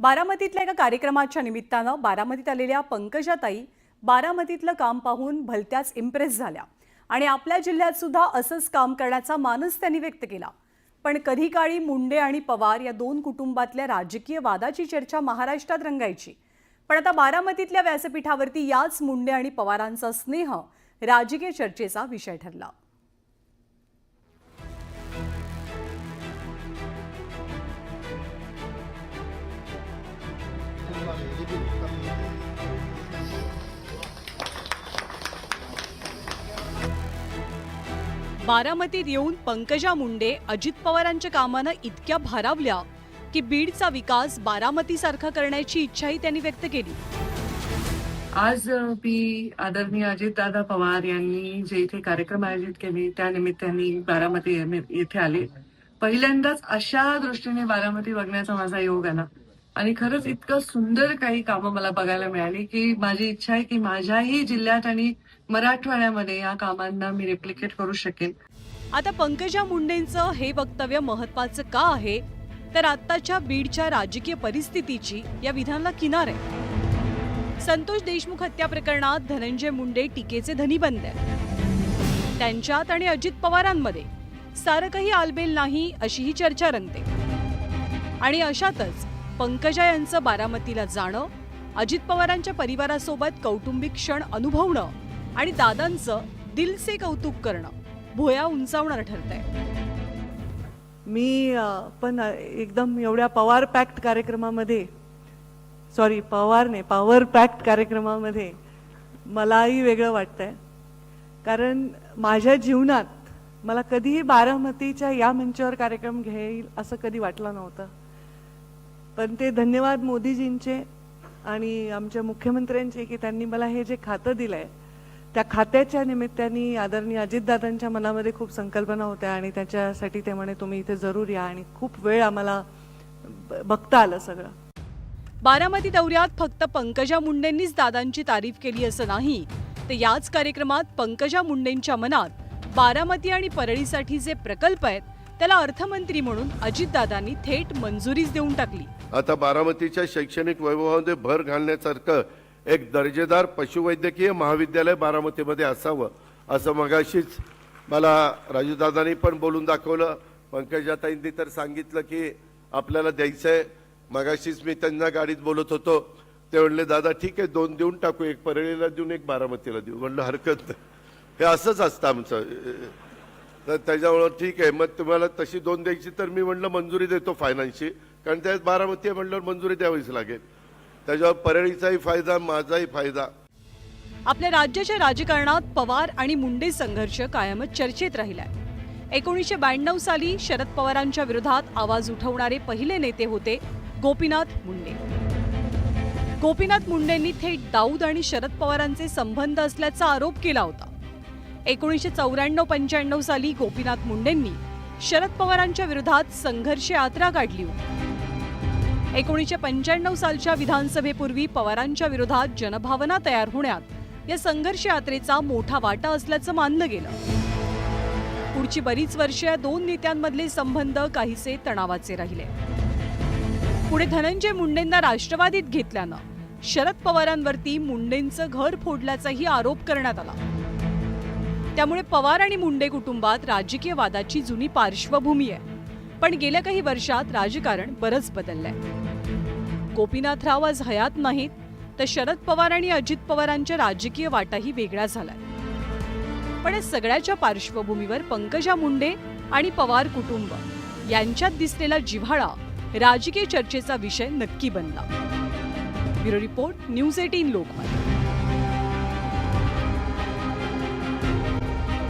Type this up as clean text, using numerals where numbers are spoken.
बारामतीतल्या एका कार्यक्रमाच्या निमित्तानं बारामतीत आलेल्या पंकजाताई बारामतीतलं काम पाहून भलत्याच इम्प्रेस झाल्या आणि आपल्या जिल्ह्यात सुद्धा असंच काम करण्याचा मानस त्यांनी व्यक्त केला। पण कधी काळी मुंडे आणि पवार या दोन कुटुंबातल्या राजकीय वादाची चर्चा महाराष्ट्रात रंगायची, पण आता बारामतीतल्या व्यासपीठावरती याच मुंडे आणि पवारांचा स्नेह राजकीय चर्चेचा विषय ठरला। बारामतीत येऊन पंकजा मुंडे अजित पवारांच्या कामानं इतक्या भारावल्या की बीडचा विकास बारामतीसारखा करण्याची इच्छाही त्यांनी व्यक्त केली। आज आदरणीय अजितदादा पवार यांनी जे इथे कार्यक्रम आयोजित केले त्या निमित्ताने बारामती येथे आले। पहिल्यांदाच अशा दृष्टीने बारामती बघण्याचा माझा योग आला आणि खरंच इतकं सुंदर काही कामं मला बघायला मिळाली की माझी इच्छा आहे की माझ्याही जिल्ह्यात आणि मराठवाड्यामध्ये या कामांना मी रेप्लिकेट करू शकेन। आता पंकजा मुंडेंचं हे वक्तव्य महत्त्वाचं का आहे तर आत्ताच्या बीडच्या राजकीय परिस्थितीची या विधानाला किनार आहे। संतोष देशमुख हत्या प्रकरणात धनंजय मुंडे टीकेचे धनी बनले। त्यांच्यात आणि अजित पवारांमध्ये सारं काही आलबेल नाही अशी ही चर्चा रंगते आणि अशातच पंकजा यांचं बारामतीला जाणं, अजित पवारांच्या परिवारासोबत कौटुंबिक क्षण अनुभवणं आणि दादांचं दिलसे कौतुक करणं भुया उंचावणार ठरतंय। मी पण एकदम एवढ्या पॉवर पॅक्ट कार्यक्रमामध्ये मलाही वेगळं वाटतंय, कारण माझ्या जीवनात मला कधीही बारामतीच्या या मंचावर कार्यक्रम घेईल असं कधी वाटलं नव्हतं। पण ते धन्यवाद मोदीजींचे आणि आमच्या मुख्यमंत्र्यांचे की त्यांनी मला हे जे खातं दिलंय त्या खात्याच्या निमित्ताने आदरणीय अजितदादांच्या मनामध्ये खूप संकल्पना होत्या आणि त्याच्यासाठी ते म्हणे तुम्ही इथे जरूर या आणि खूप वेळ आम्हाला बघता आलं सगळं। बारामती दौऱ्यात फक्त पंकजा मुंडेंनीच दादांची तारीफ केली असं नाही, तर याच कार्यक्रमात पंकजा मुंडेंच्या मनात बारामती आणि परळीसाठी जे प्रकल्प आहेत त्याला अर्थमंत्री म्हणून अजितदादांनी थेट मंजुरीच देऊन टाकली। आता बारामतीच्या शैक्षणिक वैभवामध्ये भर घालण्यासारखं एक दर्जेदार पशुवैद्यकीय महाविद्यालय बारामतीमध्ये असावं असं मगाशीच मला राजूदादांनी पण बोलून दाखवलं। पंकजाताईंनी तर सांगितलं की आपल्याला द्यायचंय। मगाशीच मी त्यांना गाडीत बोलत होतो, ते म्हणले दादा ठीक आहे 2 देऊन टाकू, एक परळीला देऊन एक बारामतीला देऊ। म्हणलं हरकत नाही, हे असंच असतं आमचं। तर त्याच्यामुळं ठीक आहे, मग तुम्हाला तशी 2 द्यायची तर मी म्हणलं मंजुरी देतो फायनान्सची, कारण त्यात बारामती आहे म्हणल्यावर मंजुरी द्यावीच लागेल। त्याच्यावर परळीचाही फायदा, माझाही फायदा। आपल्या राज्याच्या राजकारणात पवार आणि मुंडे संघर्ष कायमच चर्चेत राहिलाय। 1992 साली शरद पवारांच्या विरोधात आवाज उठवणारे पहिले नेते होते गोपीनाथ मुंडे। गोपीनाथ मुंडेंनी थेट दाऊद आणि शरद पवारांचे संबंध असल्याचा आरोप केला होता। 1994-95 साली गोपीनाथ मुंडेंनी शरद पवारांच्या विरोधात संघर्ष यात्रा काढली होती। 1995 सालच्या विधानसभेपूर्वी पवारांच्या विरोधात जनभावना तयार होण्यात या संघर्ष यात्रेचा मोठा वाटा असल्याचं मानलं गेलं। पुढची बरीच वर्षे या दोन नेत्यांमधले संबंध काहीसे तणावाचे राहिले। पुढे धनंजय मुंडेंना राष्ट्रवादीत घेतल्यानं शरद पवारांवरती मुंडेंचं घर फोडल्याचाही आरोप करण्यात आला। त्यामुळे पवार आणि मुंडे कुटुंबात राजकीय वादाची जुनी पार्श्वभूमी आहे, पण गेल्या काही वर्षात राजकारण बरंच बदललंय। गोपीनाथराव आज हयात नाहीत, तर शरद पवार आणि अजित पवारांच्या राजकीय वाटाही वेगळ्या झालाय। पण या सगळ्याच्या पार्श्वभूमीवर पंकजा मुंडे आणि पवार कुटुंब यांच्यात दिसलेला जिव्हाळा राजकीय चर्चेचा विषय नक्की बनला। Bureau report, news 18 Lokmat.